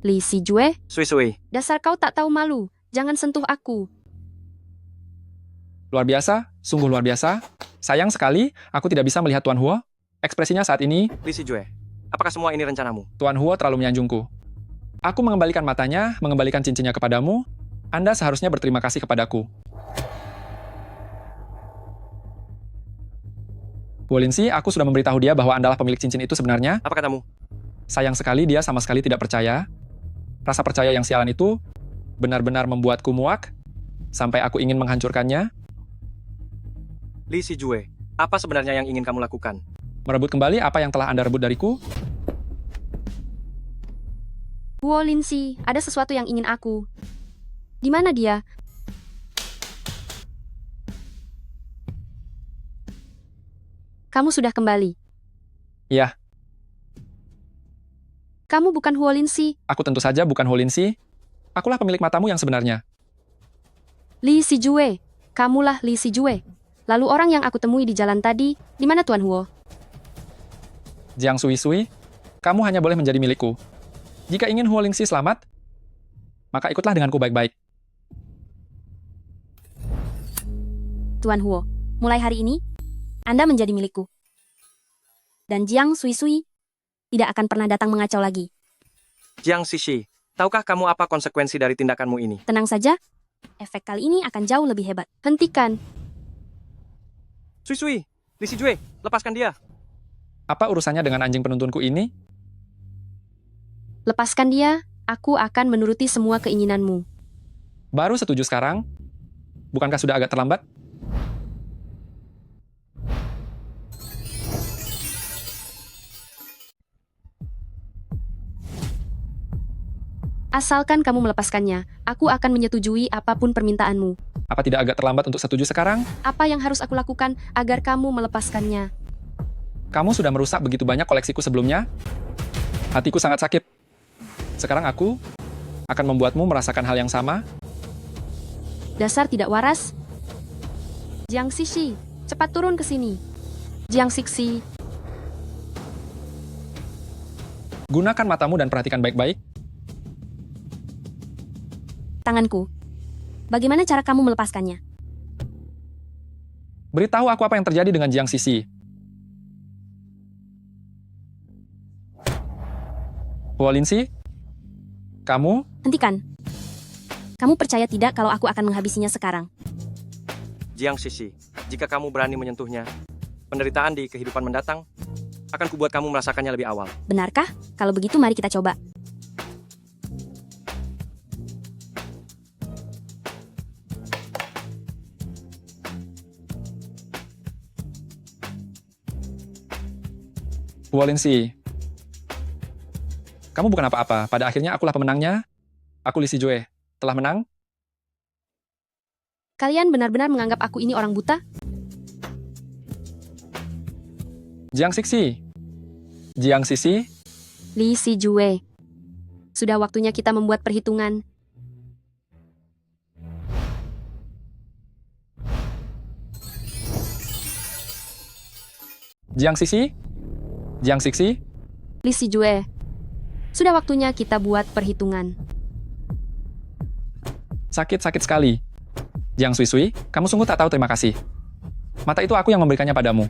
Li Sijue, Sui. dasar kau tak tahu malu, jangan sentuh aku. Luar biasa, sungguh luar biasa. Sayang sekali, aku tidak bisa melihat Tuan Huo. Ekspresinya saat ini, Li Sijue, apakah semua ini rencanamu? Tuan Huo terlalu menyanjungku. Aku mengembalikan matanya, mengembalikan cincinnya kepadamu. Anda seharusnya berterima kasih kepadaku. Huo Linxi, aku sudah memberitahu dia bahwa Anda lah pemilik cincin itu sebenarnya. Apa katamu? Sayang sekali dia sama sekali tidak percaya. Rasa percaya yang sialan itu benar-benar membuatku muak, sampai aku ingin menghancurkannya. Li Sijue, apa sebenarnya yang ingin kamu lakukan? Merebut kembali apa yang telah Anda rebut dariku. Huo Linxi, ada sesuatu yang ingin aku. Di mana dia? Kamu sudah kembali. Iya. Kamu bukan Huo Linxi. Aku tentu saja bukan Huo Linxi. Akulah pemilik matamu yang sebenarnya. Li Sijue. Kamulah Li Sijue. Lalu orang yang aku temui di jalan tadi, di mana Tuan Huo? Jiang Sui, kamu hanya boleh menjadi milikku. Jika ingin Huo Linxi selamat, maka ikutlah denganku baik-baik. Tuan Huo, mulai hari ini, Anda menjadi milikku. Dan Jiang Sui tidak akan pernah datang mengacau lagi. Jiang Sisi, tahukah kamu apa konsekuensi dari tindakanmu ini? Tenang saja, efek kali ini akan jauh lebih hebat. Hentikan. Sui, Li Sijue, lepaskan dia. Apa urusannya dengan anjing penuntunku ini? Lepaskan dia, aku akan menuruti semua keinginanmu. Baru setuju sekarang? Bukankah sudah agak terlambat? Asalkan kamu melepaskannya, aku akan menyetujui apapun permintaanmu. Apa tidak agak terlambat untuk setuju sekarang? Apa yang harus aku lakukan agar kamu melepaskannya? Kamu sudah merusak begitu banyak koleksiku sebelumnya. Hatiku sangat sakit. Sekarang aku akan membuatmu merasakan hal yang sama. Dasar tidak waras. Jiang Sisi, cepat turun ke sini. Jiang Siksi, Gunakan matamu dan perhatikan baik-baik. tanganku. Bagaimana cara kamu melepaskannya? Beritahu aku apa yang terjadi dengan Jiang Sisi. Huo Linxi, kamu? Hentikan. Kamu percaya tidak kalau aku akan menghabisinya sekarang? Jiang Sisi, jika kamu berani menyentuhnya, penderitaan di kehidupan mendatang akan kubuat kamu merasakannya lebih awal. Benarkah? Kalau begitu mari kita coba. Huo Linxi, kamu bukan apa-apa. Pada akhirnya akulah pemenangnya. Aku Li Sijue. Telah menang? Kalian benar-benar menganggap aku ini orang buta? Jiang Siksi. Jiang Sisi, Li Sijue. Sudah waktunya kita membuat perhitungan. Jiang Sisi, Jiang Siksi, Li Sijue. Sudah waktunya kita buat perhitungan. sakit-sakit sekali. Jiang Sui, kamu sungguh tak tahu terima kasih. Mata itu aku yang memberikannya padamu.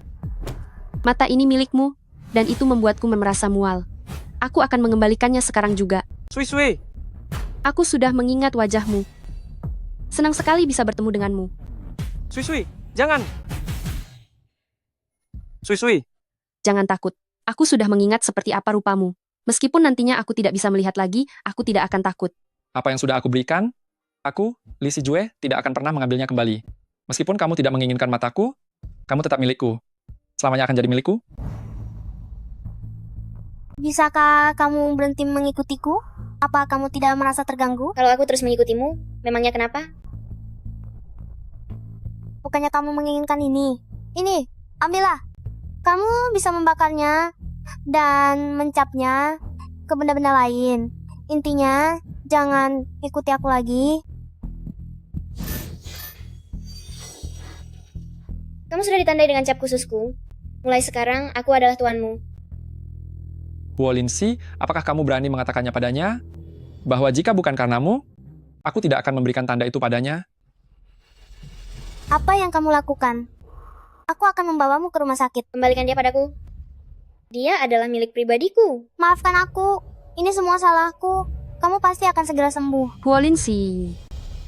Mata ini milikmu, dan itu membuatku merasa mual. Aku akan mengembalikannya sekarang juga. Sui, Aku sudah mengingat wajahmu. Senang sekali bisa bertemu denganmu. Sui, jangan. Sui, Jangan takut. Aku sudah mengingat seperti apa rupamu. Meskipun nantinya aku tidak bisa melihat lagi, aku tidak akan takut. Apa yang sudah aku berikan, aku, Li Sijue, tidak akan pernah mengambilnya kembali. Meskipun kamu tidak menginginkan mataku, kamu tetap milikku. Selamanya akan jadi milikku. Bisakah kamu berhenti mengikutiku? Apa kamu tidak merasa terganggu? Kalau aku terus mengikutimu, memangnya kenapa? Bukannya kamu menginginkan ini? Ini, ambillah. Kamu bisa membakarnya dan mencapnya ke benda-benda lain. Intinya, jangan ikuti aku lagi. Kamu sudah ditandai dengan cap khususku. Mulai sekarang, aku adalah tuanmu. Huolinsi, apakah kamu berani mengatakannya padanya? Bahwa jika bukan karenamu, aku tidak akan memberikan tanda itu padanya? Apa yang kamu lakukan? Aku akan membawamu ke rumah sakit. Kembalikan dia padaku. Dia adalah milik pribadiku. Maafkan aku. Ini semua salahku. Kamu pasti akan segera sembuh. Huolinsi.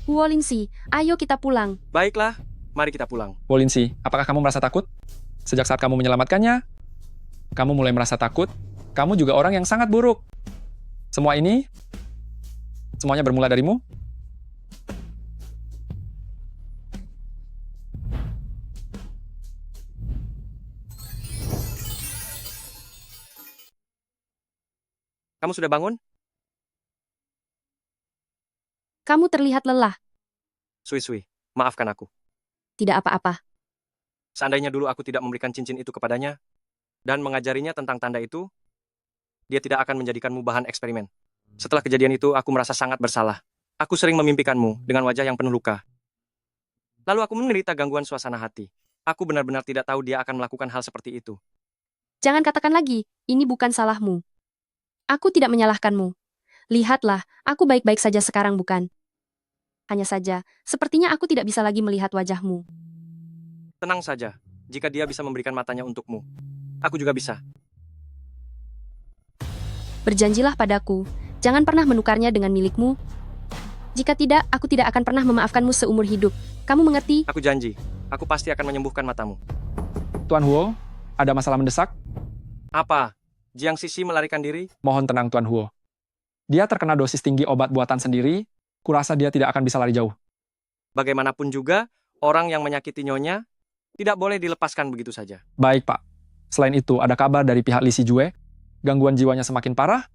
Huolinsi, ayo kita pulang. Baiklah, mari kita pulang. Huolinsi, apakah kamu merasa takut? Sejak saat kamu menyelamatkannya, kamu mulai merasa takut. Kamu juga orang yang sangat buruk. Semuanya bermula darimu? Kamu sudah bangun? Kamu terlihat lelah. Sui, maafkan aku. Tidak apa-apa. Seandainya dulu aku tidak memberikan cincin itu kepadanya dan mengajarinya tentang tanda itu, dia tidak akan menjadikanmu bahan eksperimen. Setelah kejadian itu, aku merasa sangat bersalah. Aku sering memimpikanmu dengan wajah yang penuh luka. Lalu aku menderita gangguan suasana hati. Aku benar-benar tidak tahu dia akan melakukan hal seperti itu. Jangan katakan lagi, ini bukan salahmu. Aku tidak menyalahkanmu. Lihatlah, aku baik-baik saja sekarang bukan? Hanya saja, sepertinya aku tidak bisa lagi melihat wajahmu. Tenang saja, jika dia bisa memberikan matanya untukmu. Aku juga bisa. Berjanjilah padaku, jangan pernah menukarnya dengan milikmu. Jika tidak, aku tidak akan pernah memaafkanmu seumur hidup. Kamu mengerti? Aku janji, aku pasti akan menyembuhkan matamu. Tuan Huo, ada masalah mendesak? Apa? Jiang Sisi melarikan diri? Mohon tenang Tuan Huo. Dia terkena dosis tinggi obat buatan sendiri, kurasa dia tidak akan bisa lari jauh. Bagaimanapun juga, orang yang menyakiti nyonya tidak boleh dilepaskan begitu saja. Baik, Pak. Selain itu, ada kabar dari pihak Li Sijue, gangguan jiwanya semakin parah,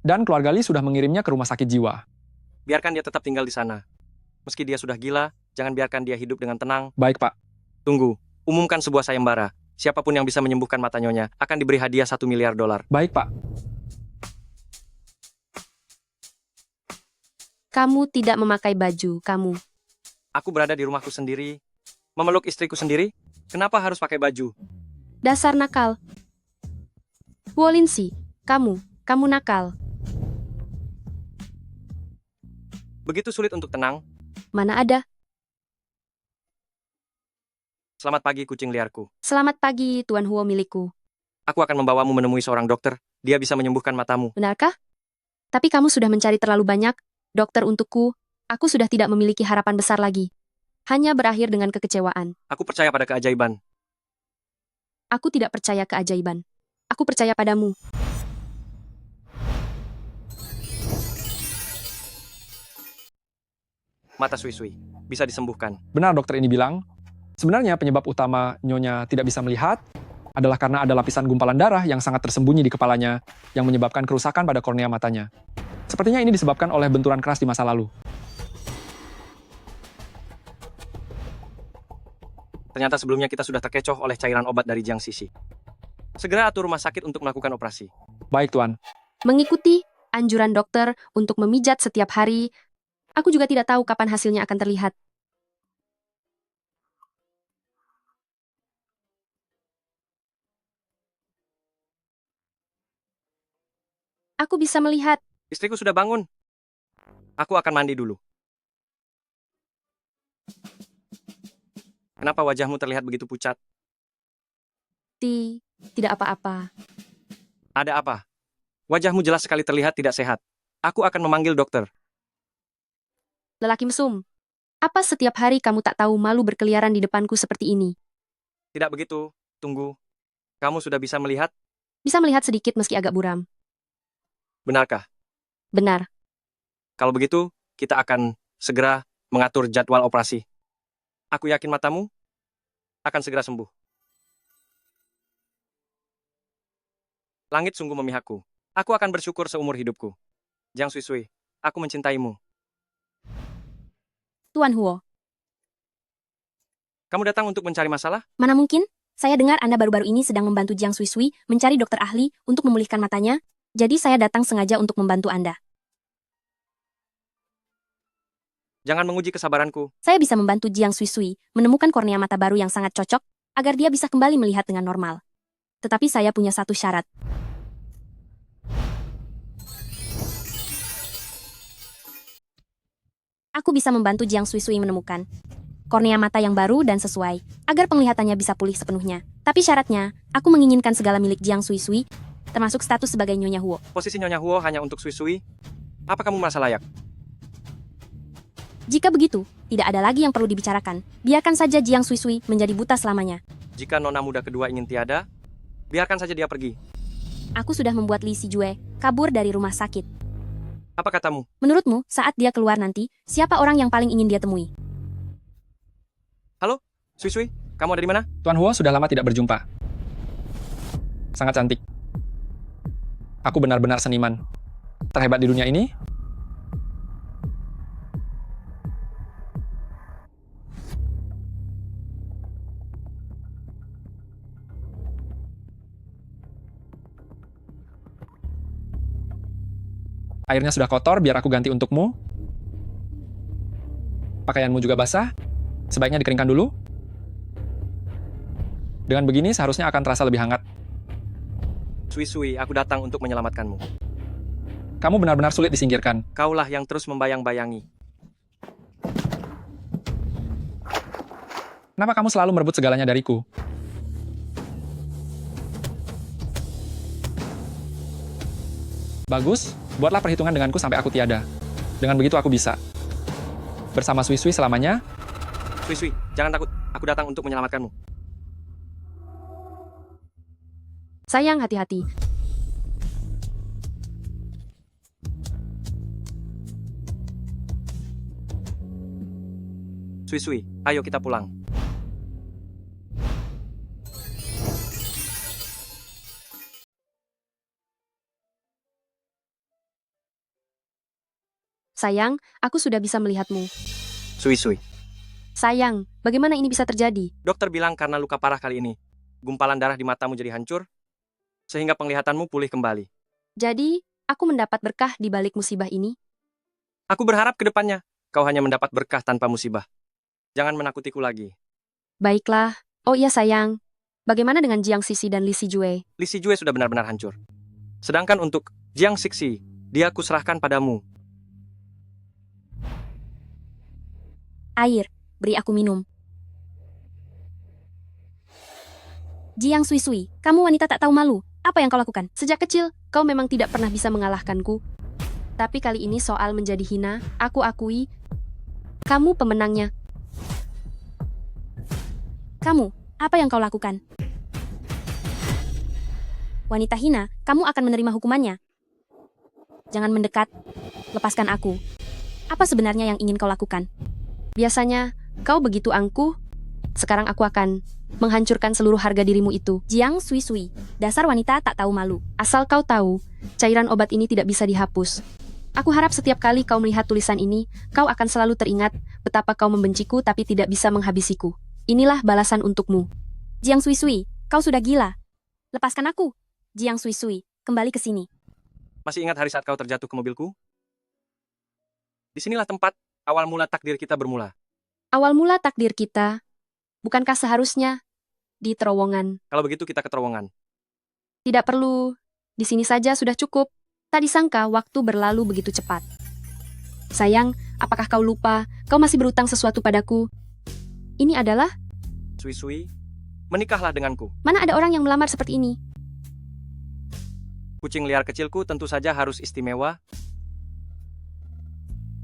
dan keluarga Li sudah mengirimnya ke rumah sakit jiwa. Biarkan dia tetap tinggal di sana. Meski dia sudah gila, jangan biarkan dia hidup dengan tenang. Baik, Pak. Tunggu, umumkan sebuah sayembara. Siapapun yang bisa menyembuhkan mata nyonya akan diberi hadiah $1 miliar. Baik, Pak. Kamu tidak memakai baju, kamu. Aku berada di rumahku sendiri, memeluk istriku sendiri. Kenapa harus pakai baju? Dasar nakal. Huolinsi, kamu nakal. Begitu sulit untuk tenang. Mana ada? Selamat pagi, kucing liarku. Selamat pagi, Tuan Huo milikku. Aku akan membawamu menemui seorang dokter. Dia bisa menyembuhkan matamu. Benarkah? Tapi kamu sudah mencari terlalu banyak, dokter untukku. Aku sudah tidak memiliki harapan besar lagi. Hanya berakhir dengan kekecewaan. Aku percaya pada keajaiban. Aku tidak percaya keajaiban. Aku percaya padamu. Mata Sui, bisa disembuhkan. Benar dokter ini bilang, sebenarnya penyebab utama nyonya tidak bisa melihat adalah karena ada lapisan gumpalan darah yang sangat tersembunyi di kepalanya yang menyebabkan kerusakan pada kornea matanya. Sepertinya ini disebabkan oleh benturan keras di masa lalu. Ternyata sebelumnya kita sudah terkecoh oleh cairan obat dari Jiang Sisi. Segera atur rumah sakit untuk melakukan operasi. Baik, Tuan. Mengikuti anjuran dokter untuk memijat setiap hari, aku juga tidak tahu kapan hasilnya akan terlihat. Aku bisa melihat. Istriku sudah bangun. Aku akan mandi dulu. Kenapa wajahmu terlihat begitu pucat? Tidak apa-apa. Ada apa? Wajahmu jelas sekali terlihat tidak sehat. Aku akan memanggil dokter. Lelaki mesum. Apa setiap hari kamu tak tahu malu berkeliaran di depanku seperti ini? Tidak begitu. Tunggu. Kamu sudah bisa melihat? Bisa melihat sedikit meski agak buram. Benarkah? Benar. Kalau begitu, kita akan segera mengatur jadwal operasi. Aku yakin matamu akan segera sembuh. Langit sungguh memihakku. Aku akan bersyukur seumur hidupku. Jiang Sui, aku mencintaimu. Tuan Huo, Kamu datang untuk mencari masalah? mana mungkin? Saya dengar Anda baru-baru ini sedang membantu Jiang Sui mencari dokter ahli untuk memulihkan matanya, jadi saya datang sengaja untuk membantu Anda. Jangan menguji kesabaranku. Saya bisa membantu Jiang Sui menemukan kornea mata baru yang sangat cocok, agar dia bisa kembali melihat dengan normal. Tetapi saya punya satu syarat. Aku bisa membantu Jiang Sui menemukan kornea mata yang baru dan sesuai, agar penglihatannya bisa pulih sepenuhnya. Tapi syaratnya, aku menginginkan segala milik Jiang Sui, termasuk status sebagai Nyonya Huo. Posisi Nyonya Huo hanya untuk Sui. Apa kamu merasa layak? Jika begitu, tidak ada lagi yang perlu dibicarakan. Biarkan saja Jiang Sui menjadi buta selamanya. Jika nona muda kedua ingin tiada, biarkan saja dia pergi. Aku sudah membuat Li Sijue kabur dari rumah sakit. Apa katamu? Menurutmu, saat dia keluar nanti, siapa orang yang paling ingin dia temui? Halo, Sui, kamu ada di mana? Tuan Huo sudah lama tidak berjumpa. Sangat cantik. Aku benar-benar seniman. Terhebat di dunia ini. Airnya sudah kotor, biar aku ganti untukmu. Pakaianmu juga basah. Sebaiknya dikeringkan dulu. Dengan begini seharusnya akan terasa lebih hangat. Sui, aku datang untuk menyelamatkanmu. Kamu benar-benar sulit disingkirkan. Kaulah yang terus membayang-bayangi. Kenapa kamu selalu merebut segalanya dariku? Bagus, buatlah perhitungan denganku sampai aku tiada. Dengan begitu aku bisa. Bersama Sui selamanya. Sui, jangan takut. Aku datang untuk menyelamatkanmu. Sayang, hati-hati. Sui, ayo kita pulang. Sayang, aku sudah bisa melihatmu. Sui. Sayang, bagaimana ini bisa terjadi? Dokter bilang karena luka parah kali ini, gumpalan darah di matamu jadi hancur, sehingga penglihatanmu pulih kembali. Jadi, aku mendapat berkah di balik musibah ini? Aku berharap ke depannya, kau hanya mendapat berkah tanpa musibah. Jangan menakutiku lagi. Baiklah. Oh iya sayang. Bagaimana dengan Jiang Sisi dan Li Sijue? Li Sijue sudah benar-benar hancur. Sedangkan untuk Jiang Sixi, dia kuserahkan padamu. Air, beri aku minum. Jiang Sui, kamu wanita tak tahu malu. Apa yang kau lakukan? Sejak kecil, kau memang tidak pernah bisa mengalahkanku. Tapi kali ini soal menjadi hina, aku akui, kamu pemenangnya. Kamu, apa yang kau lakukan? Wanita hina, kamu akan menerima hukumannya. Jangan mendekat, lepaskan aku. Apa sebenarnya yang ingin kau lakukan? Biasanya, kau begitu angkuh. Sekarang aku akan menghancurkan seluruh harga dirimu itu. Jiang Sui, dasar wanita tak tahu malu. Asal kau tahu, cairan obat ini tidak bisa dihapus. Aku harap setiap kali kau melihat tulisan ini, kau akan selalu teringat betapa kau membenciku tapi tidak bisa menghabisiku. Inilah balasan untukmu. Jiang Sui, kau sudah gila. Lepaskan aku. Jiang Sui, kembali ke sini. Masih ingat hari saat kau terjatuh ke mobilku? Disinilah tempat awal mula takdir kita bermula. Awal mula takdir kita, bukankah seharusnya di terowongan? Kalau begitu kita ke terowongan. Tidak perlu, di sini saja sudah cukup. Tak disangka waktu berlalu begitu cepat. Sayang, apakah kau lupa, kau masih berutang sesuatu padaku? Ini adalah, Sui, menikahlah denganku. mana ada orang yang melamar seperti ini? Kucing liar kecilku tentu saja harus istimewa.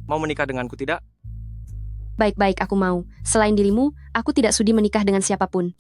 Mau menikah denganku tidak? Baik-baik aku mau. Selain dirimu, aku tidak sudi menikah dengan siapapun.